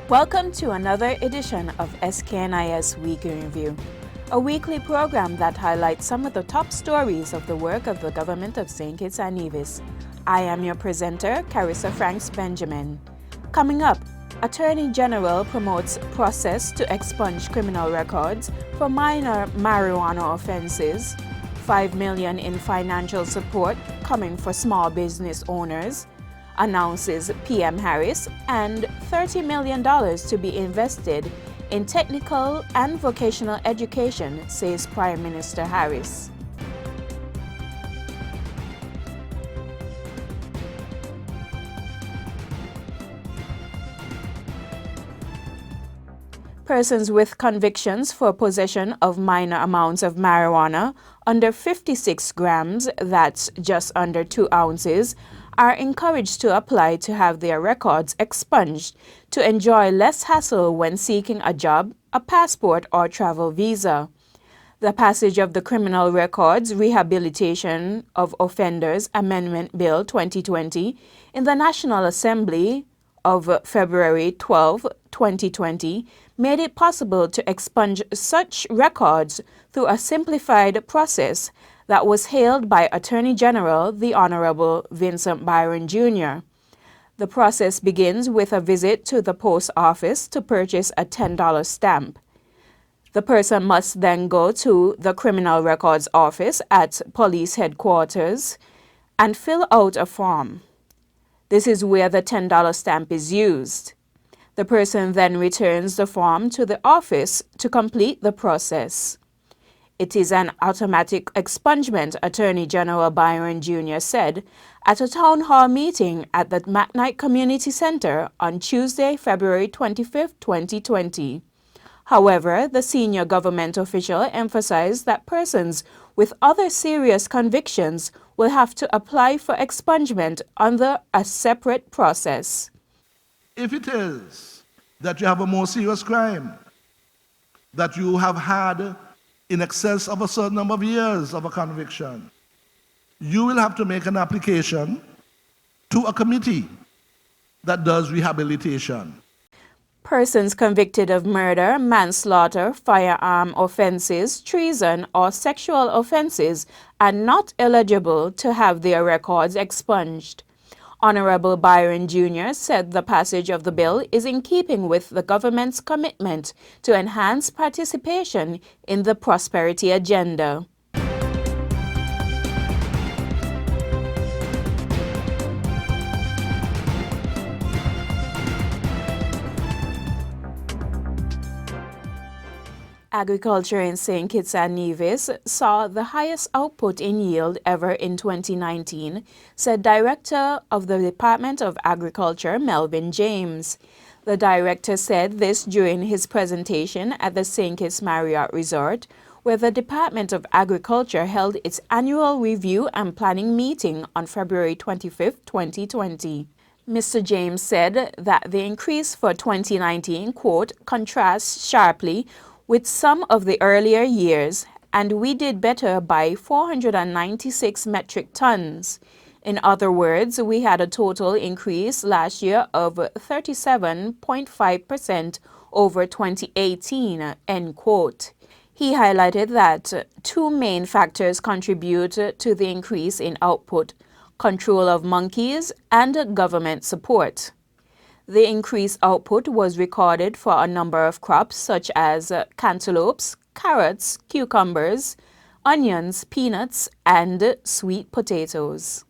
Welcome to another edition of SKNIS Weekly Review, a weekly program that highlights some of the top stories of the work of the government of St. Kitts and Nevis. I am your presenter, Carissa Franks Benjamin. Coming up, Attorney General promotes process to expunge criminal records for minor marijuana offenses, $5 million in financial support coming for small business owners, announces PM Harris, and $30 million to be invested in technical and vocational education, says Prime Minister Harris. Persons with convictions for possession of minor amounts of marijuana under 56 grams, that's just under 2 ounces, are encouraged to apply to have their records expunged to enjoy less hassle when seeking a job, a passport, or travel visa. The passage of the Criminal Records Rehabilitation of Offenders Amendment Bill 2020 in the National Assembly of February 12, 2020, made it possible to expunge such records through a simplified process that was hailed by Attorney General the Honorable Vincent Byron Jr. The process begins with a visit to the post office to purchase a $10 stamp. The person must then go to the Criminal Records Office at police headquarters and fill out a form. This is where the $10 stamp is used. The person then returns the form to the office to complete the process. It is an automatic expungement, Attorney General Byron Jr. said at a town hall meeting at the McKnight Community Center on Tuesday, February 25, 2020. However, the senior government official emphasized that persons with other serious convictions will have to apply for expungement under a separate process. If it is that you have a more serious crime, that you have had in excess of a certain number of years of a conviction, you will have to make an application to a committee that does rehabilitation. Persons convicted of murder, manslaughter, firearm offenses, treason, or sexual offenses are not eligible to have their records expunged. Honorable Byron Jr. said the passage of the bill is in keeping with the government's commitment to enhance participation in the prosperity agenda. Agriculture in St. Kitts and Nevis saw the highest output in yield ever in 2019, said Director of the Department of Agriculture, Melvin James. The director said this during his presentation at the St. Kitts Marriott Resort, where the Department of Agriculture held its annual review and planning meeting on February 25, 2020. Mr. James said that the increase for 2019, quote, contrasts sharply with some of the earlier years, and we did better by 496 metric tons. In other words, we had a total increase last year of 37.5% over 2018, end quote. He highlighted that two main factors contribute to the increase in output: control of monkeys and government support. The increased output was recorded for a number of crops such as cantaloupes, carrots, cucumbers, onions, peanuts, and sweet potatoes.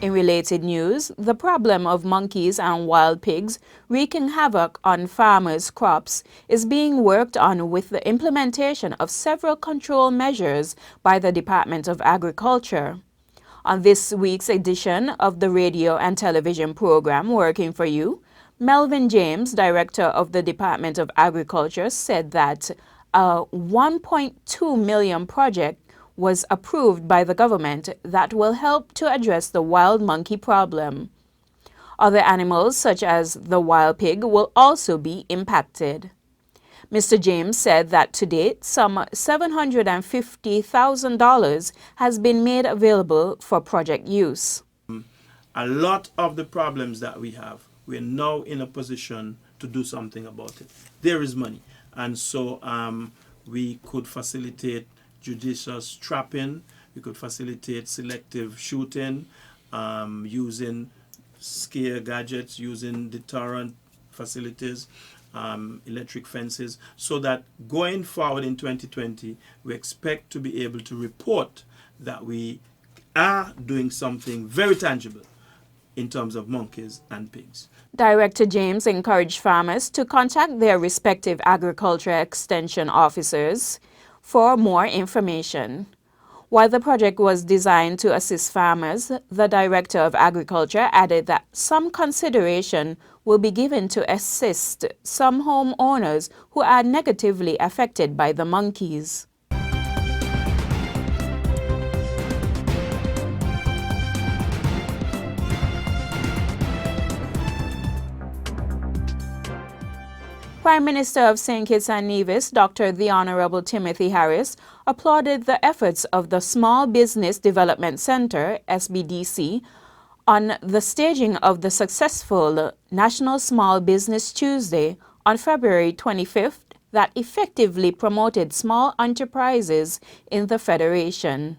In related news, the problem of monkeys and wild pigs wreaking havoc on farmers' crops is being worked on with the implementation of several control measures by the Department of Agriculture. On this week's edition of the radio and television program Working for You, Melvin James, Director of the Department of Agriculture, said that a $1.2 million project was approved by the government that will help to address the wild monkey problem. Other animals, such as the wild pig, will also be impacted. Mr. James said that to date, some $750,000 has been made available for project use. A lot of the problems that we have, we're now in a position to do something about it. There is money. And so we could facilitate judicious trapping, we could facilitate selective shooting, using scare gadgets, using deterrent facilities, electric fences, so that going forward in 2020, we expect to be able to report that we are doing something very tangible in terms of monkeys and pigs. Director James encouraged farmers to contact their respective agriculture extension officers for more information. While the project was designed to assist farmers, the Director of Agriculture added that some consideration will be given to assist some homeowners who are negatively affected by the monkeys. Prime Minister of St. Kitts and Nevis, Dr. the Honorable Timothy Harris, applauded the efforts of the Small Business Development Center, SBDC, on the staging of the successful National Small Business Tuesday on February 25th that effectively promoted small enterprises in the Federation.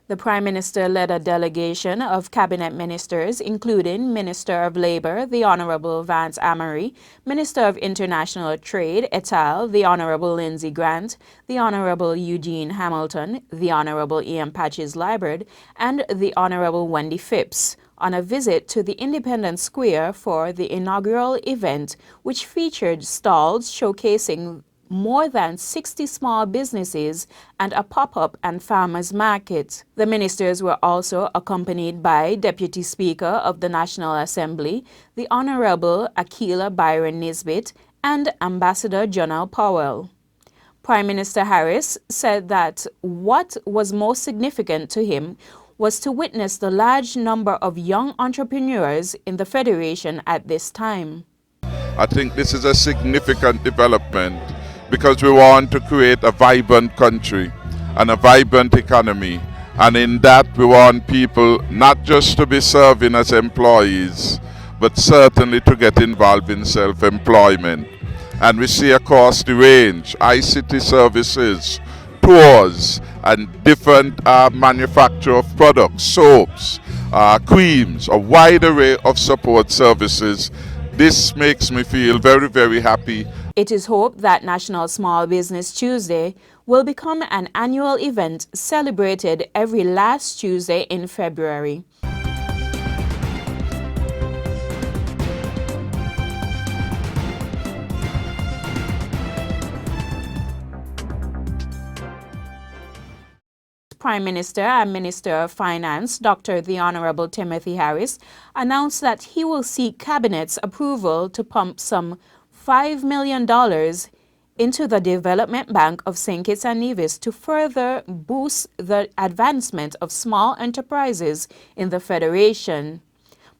The Prime Minister led a delegation of cabinet ministers, including Minister of Labour, the Honourable Vance Amory, Minister of International Trade, et al., the Honourable Lindsay Grant, the Honourable Eugene Hamilton, the Honourable Ian Patches Liburd, and the Honourable Wendy Phipps, on a visit to the Independence Square for the inaugural event, which featured stalls showcasing more than 60 small businesses and a pop-up and farmers market. The ministers were also accompanied by Deputy Speaker of the National Assembly, the Honorable Akila Byron Nisbet, and Ambassador Jonell Powell. Prime Minister Harris said that what was most significant to him was to witness the large number of young entrepreneurs in the Federation at this time. I think this is a significant development, because we want to create a vibrant country and a vibrant economy. And in that, we want people not just to be serving as employees, but certainly to get involved in self-employment. And we see across the range, ICT services, tours, and different manufacture of products, soaps, creams, a wide array of support services. This makes me feel very, very happy. It is hoped that National Small Business Tuesday will become an annual event celebrated every last Tuesday in February. Prime Minister and Minister of Finance, Dr. the Honorable Timothy Harris, announced that he will seek Cabinet's approval to pump some $5 million into the Development Bank of St. Kitts and Nevis to further boost the advancement of small enterprises in the Federation.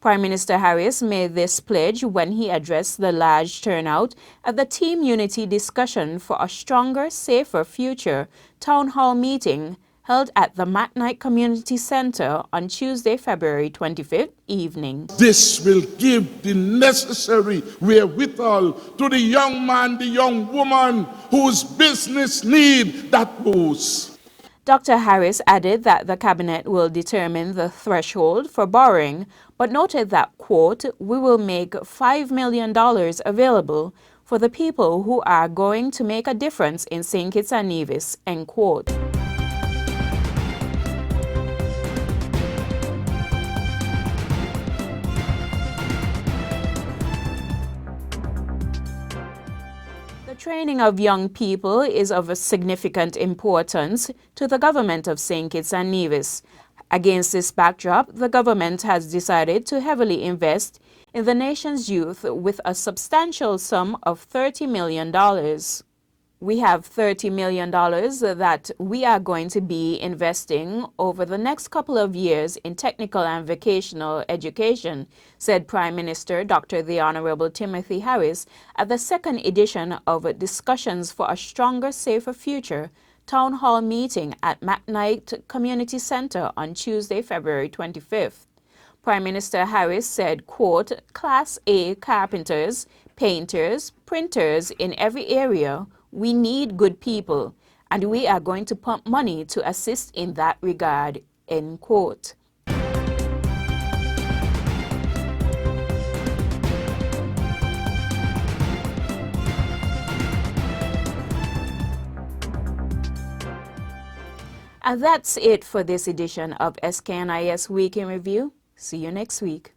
Prime Minister Harris made this pledge when he addressed the large turnout at the Team Unity Discussion for a Stronger, Safer Future town hall meeting held at the McKnight Community Center on Tuesday, February 25th evening. This will give the necessary wherewithal to the young man, the young woman whose business need that boost. Dr. Harris added that the Cabinet will determine the threshold for borrowing, but noted that, quote, we will make $5 million available for the people who are going to make a difference in St. Kitts and Nevis, end quote. The training of young people is of a significant importance to the government of St. Kitts and Nevis. Against this backdrop, the government has decided to heavily invest in the nation's youth with a substantial sum of $30 million. We have $30 million that we are going to be investing over the next couple of years in technical and vocational education, said Prime Minister Dr. The Honorable Timothy Harris at the second edition of Discussions for a Stronger, Safer Future Town Hall meeting at McKnight Community Center on Tuesday, February 25th. Prime Minister Harris said, quote, Class A carpenters, painters, printers in every area, we need good people, and we are going to pump money to assist in that regard, end quote. And that's it for this edition of SKNIS Week in Review. See you next week.